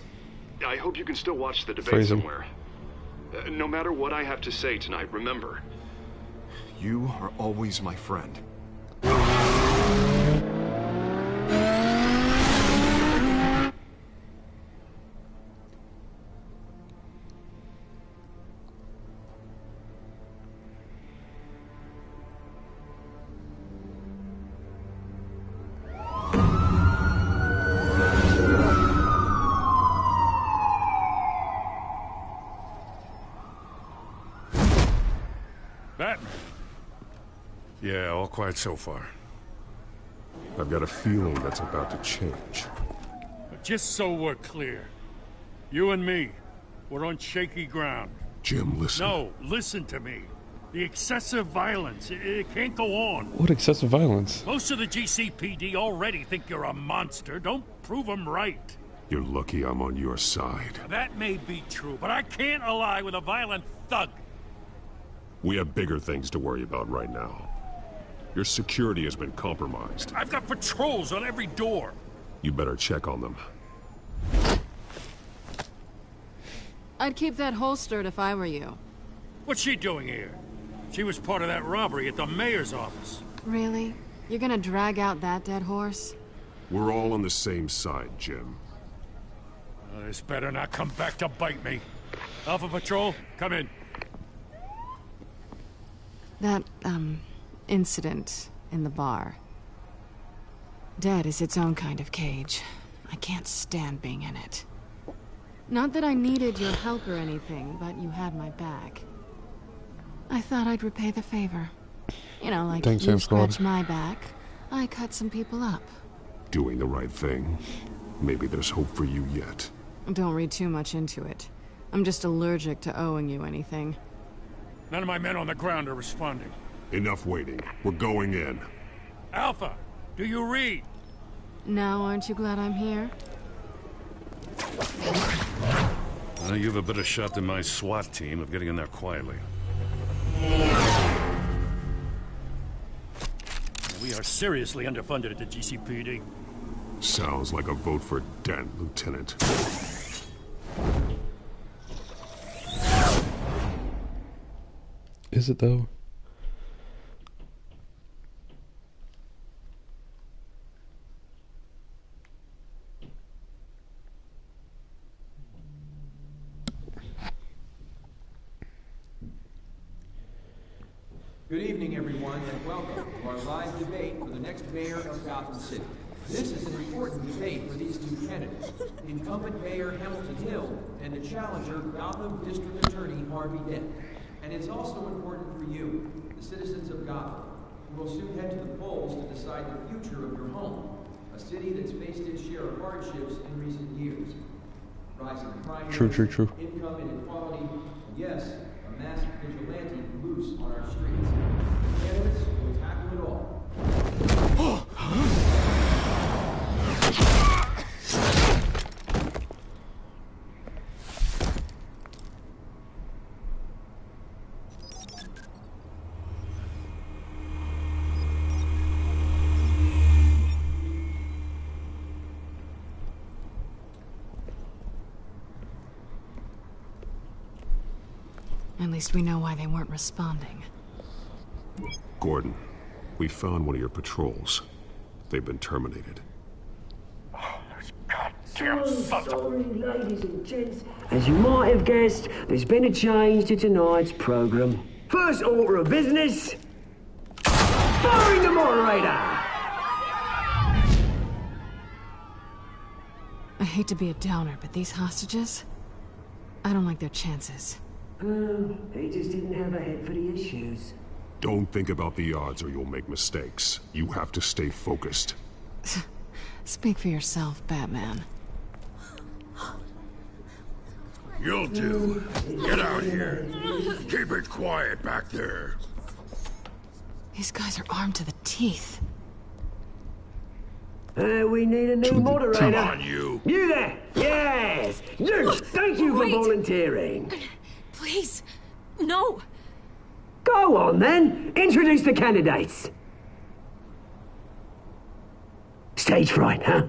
I hope you can still watch the debate somewhere. No matter what I have to say tonight, remember. You are always my friend. Batman. Yeah, all quiet so far. I've got a feeling that's about to change. But just so we're clear, you and me, we're on shaky ground. Jim, listen. No, listen to me. The excessive violence, it can't go on. What excessive violence? Most of the GCPD already think you're a monster. Don't prove them right. You're lucky I'm on your side. That may be true, but I can't ally with a violent thug. We have bigger things to worry about right now. Your security has been compromised. I've got patrols on every door. You better check on them. I'd keep that holstered if I were you. What's she doing here? She was part of that robbery at the mayor's office. Really? You're gonna drag out that dead horse? We're all on the same side, Jim. This better not come back to bite me. Alpha Patrol, come in. That, incident in the bar. Dead is its own kind of cage. I can't stand being in it. Not that I needed your help or anything, but you had my back. I thought I'd repay the favor. You know, like Thanks, you scratched my back, I cut some people up. Doing the right thing. Maybe there's hope for you yet. Don't read too much into it. I'm just allergic to owing you anything. None of my men on the ground are responding. Enough waiting. We're going in. Alpha, do you read? Now, aren't you glad I'm here? Well, you have a better shot than my SWAT team of getting in there quietly. We are seriously underfunded at the GCPD. Sounds like a vote for Dent, Lieutenant. Is it though? Good evening, everyone, and welcome to our live debate for the next mayor of Gotham City. This is an important debate for these two candidates, incumbent Mayor Hamilton Hill and the challenger, Gotham District Attorney Harvey Dent. And it's also important for you, the citizens of Gotham, who will soon head to the polls to decide the future of your home, a city that's faced its share of hardships in recent years. Rising crime rates, income inequality, and yes, a masked vigilante loose on our streets. Candidates will tackle it all. At least we know why they weren't responding. Gordon, we found one of your patrols. They've been terminated. Sorry, ladies and gents. As you might have guessed, there's been a change to tonight's program. First order of business, firing the moderator! I hate to be a downer, but these hostages, I don't like their chances. He just didn't have a head for the issues. Don't think about the odds or you'll make mistakes. You have to stay focused. Speak for yourself, Batman. You'll do. Get out here. Keep it quiet back there. These guys are armed to the teeth. We need a new moderator. Come on, you. You there! Yes! You! Thank you for volunteering. Please, no. Go on, then. Introduce the candidates. Stage fright, huh?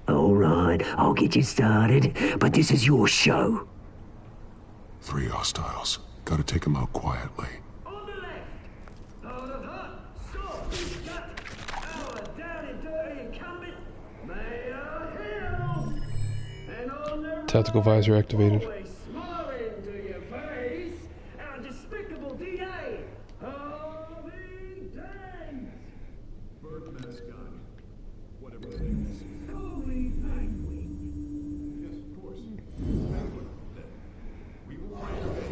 All right, I'll get you started, but this is your show. 3 hostiles. Gotta take them out quietly. On the left, Lord of Hut, Sword, Gut, our down and dirty incumbent, Mayor Hill. And on the Tactical visor activated. smiling to your face, our despicable DA, Harvey Dent. Bird mascot. Whatever the name is. Holy penguin. Yes, of course. Penguin, then. We will find a way.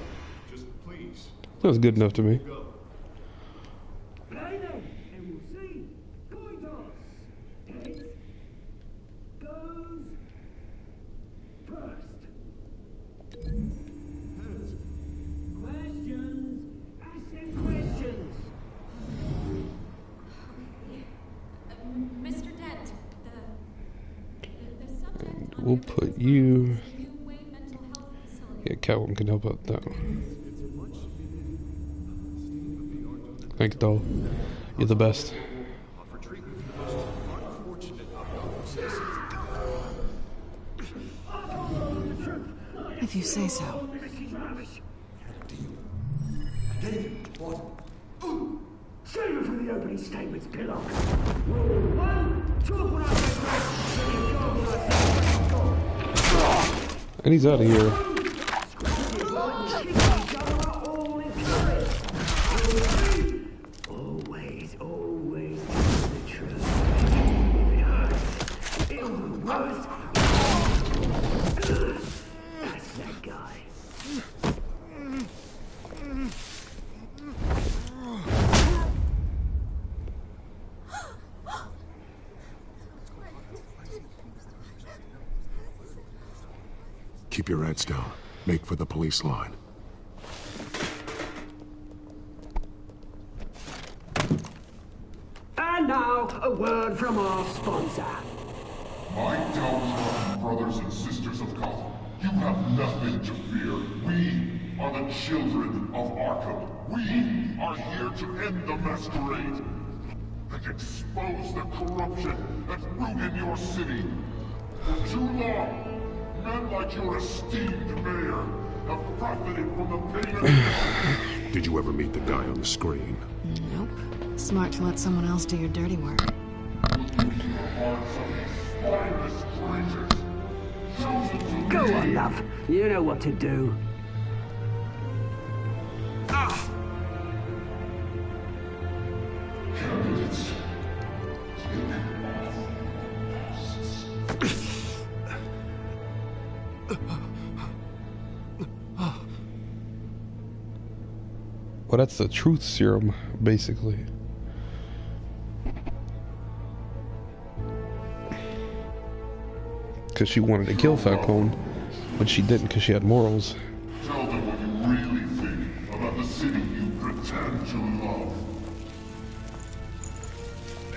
Just please. That was good enough to me. Play them, and we'll see. Coin toss. Heads goes first. Heads. Questions. Ask them questions. Mr. Dent, the subject on We'll put you. Yeah, Catwoman can help out that one. Thanks, doll. You're the best. If you say so. Save it for the opening statements, Pillow. Rule 1, talk when I say go. And he's out of here. Always, always tell the truth. If it hurts, it'll be worse. That's that guy. Keep your heads down. Make for the police line. And now, a word from our sponsor. My downtrodden brothers and sisters of Gotham, you have nothing to fear. We are the children of Arkham. We are here to end the masquerade and expose the corruption that's rooted your city. For too long, men like your esteemed mayor have profited from the payment. Did you ever meet the guy on the screen? Nope. Smart to let someone else do your dirty work. Go on, love. You know what to do. candidates. Well, that's the truth serum, basically. Because she wanted to kill Falcone, but she didn't because she had morals. Tell them what you really think about the city you pretend to love.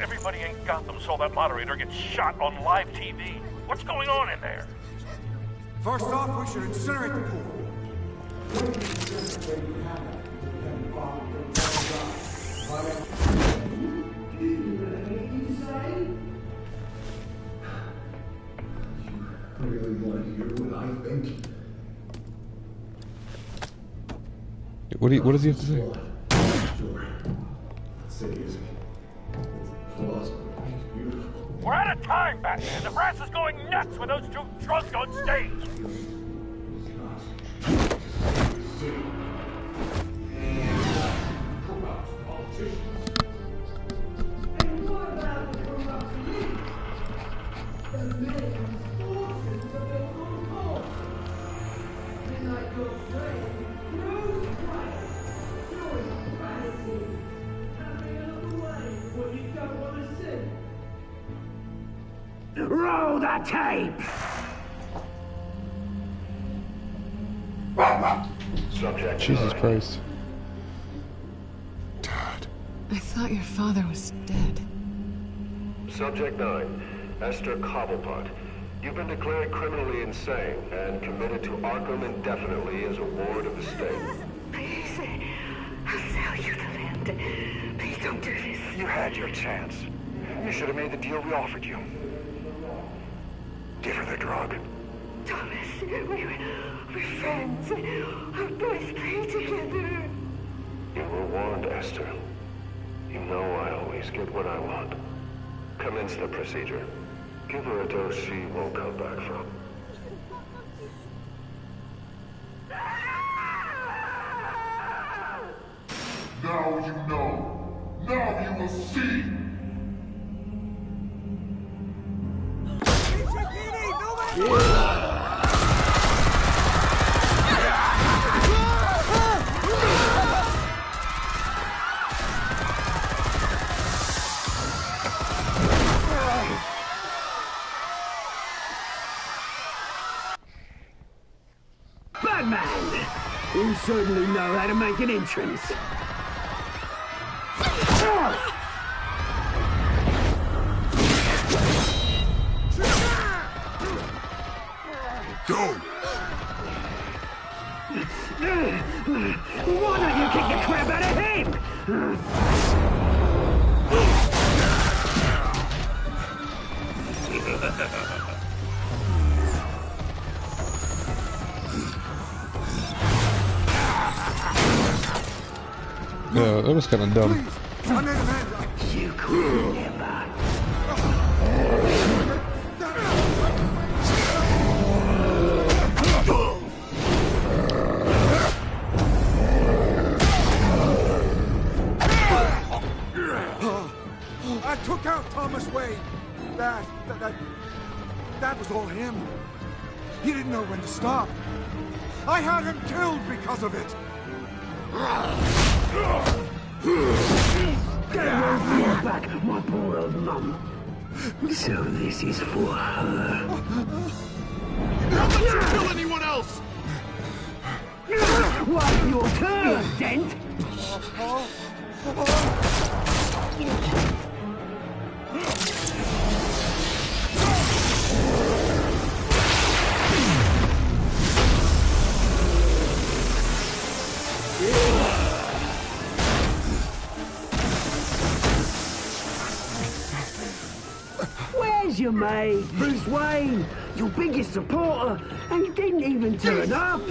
Everybody in Gotham saw that moderator get shot on live TV. What's going on in there? First off, we should incinerate the pool. Really want to hear what I think? What does he have to say? We're out of time, Batman. The brass is going nuts with those two drunks on stage. Roll the tape! Subject Jesus Christ. I thought your father was dead. Subject 9, Esther Cobblepot. You've been declared criminally insane and committed to Arkham indefinitely as a ward of the state. Please, I'll sell you the land. Please don't do this. You had your chance. You should have made the deal we offered you. Give her the drug. Thomas, we're friends. Our boys play together. You were warned, Esther. You know I always get what I want. Commence the procedure. Give her a dose she won't come back from. Now you know. Now you will see. Batman! You certainly know how to make an entrance. Go! Why don't you kick the crap out of him? Yeah, that was kind of dumb. You could never. I took out Thomas Wayne. That was all him. He didn't know when to stop. I had him killed because of it. Get away back, my poor old mum. So this is for her. Don't let you kill anyone else! What's your turn, Dent? Where's your mate, Bruce Wayne? Your biggest supporter, and he didn't even turn up.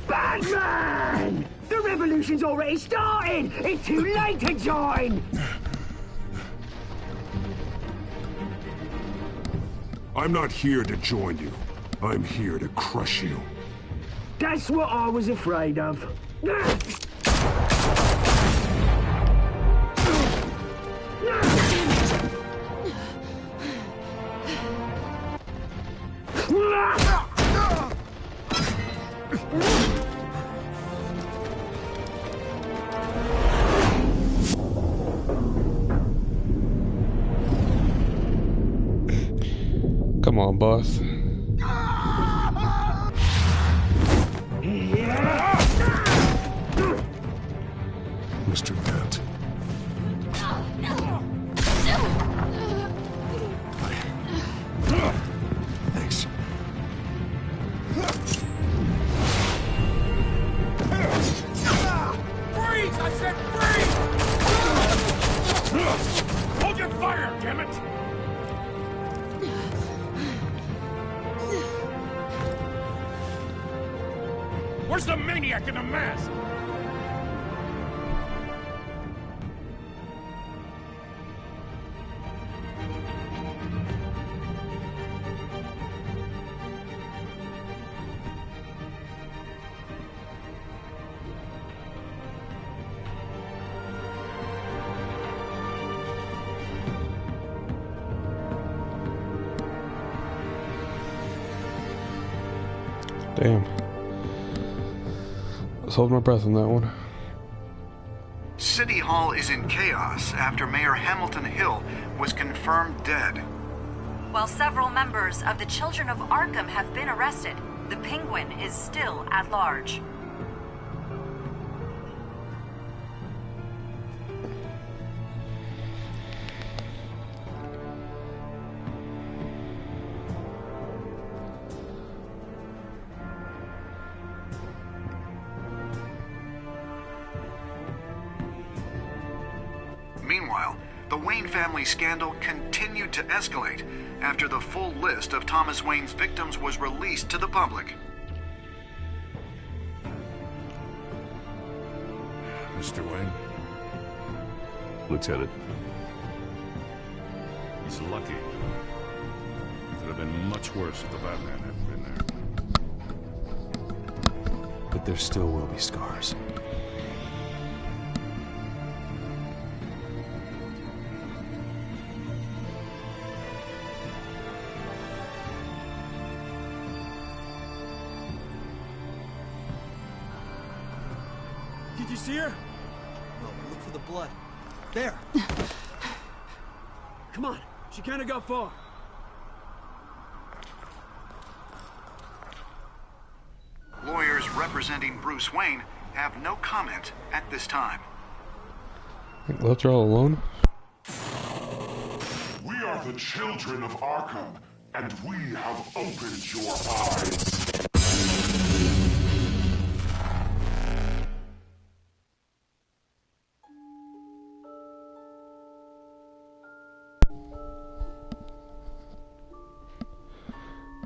Batman! The revolution's already started! It's too late to join! I'm not here to join you. I'm here to crush you. That's what I was afraid of. Come on, boss. Mr. Dent. Thanks. Freeze! I said freeze! Hold your fire, damn it! Where's the maniac in the mask? Damn. I was holding my breath on that one. City Hall is in chaos after Mayor Hamilton Hill was confirmed dead. While several members of the Children of Arkham have been arrested, the Penguin is still at large. Meanwhile, the Wayne family scandal continued to escalate after the full list of Thomas Wayne's victims was released to the public. Mr. Wayne? Lieutenant. He's lucky. It could have been much worse if the Batman hadn't been there. But there still will be scars. Did you see her? No, look for the blood. There. Come on. She can't have got far. Lawyers representing Bruce Wayne have no comment at this time. Left her all alone? We are the children of Arkham, and we have opened your eyes.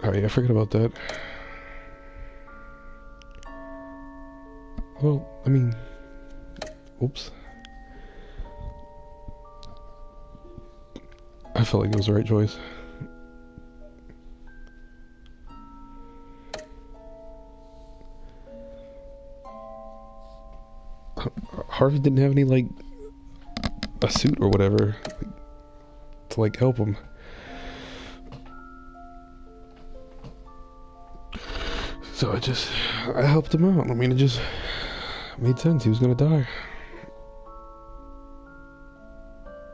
Oh yeah, I forgot about that. Well, I mean... Oops. I felt like it was the right choice. Harvey didn't have any, like, a suit or whatever to, like, help him. So I helped him out. I mean, it just made sense. He was gonna die.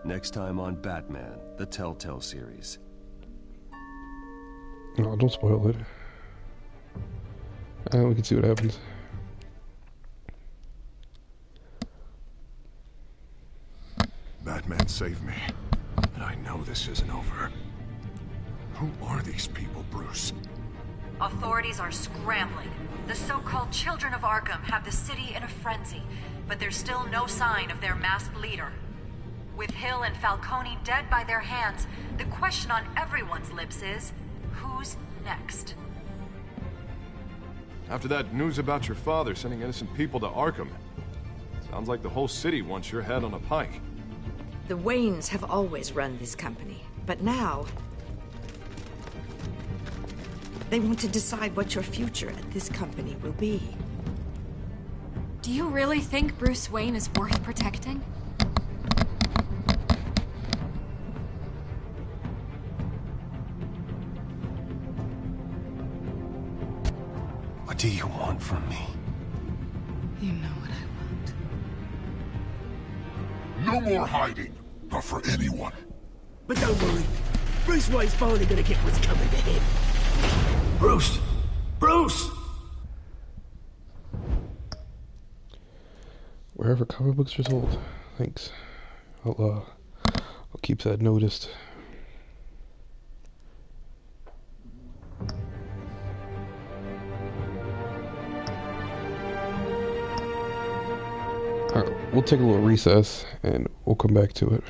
Next time on Batman, the Telltale series. No, don't spoil it. We can see what happens. Batman saved me, and I know this isn't over. Who are these people, Bruce? Authorities are scrambling. The so-called Children of Arkham have the city in a frenzy, but there's still no sign of their masked leader. With Hill and Falcone dead by their hands, the question on everyone's lips is, who's next? After that news about your father sending innocent people to Arkham, sounds like the whole city wants your head on a pike. The Waynes have always run this company, but now... They want to decide what your future at this company will be. Do you really think Bruce Wayne is worth protecting? What do you want from me? You know what I No want. more hiding, not for anyone. But don't worry, Bruce Wayne's finally gonna get what's coming to him. Bruce! Bruce! Wherever comic books are sold. Thanks. I'll keep that noticed. Alright, we'll take a little recess and we'll come back to it.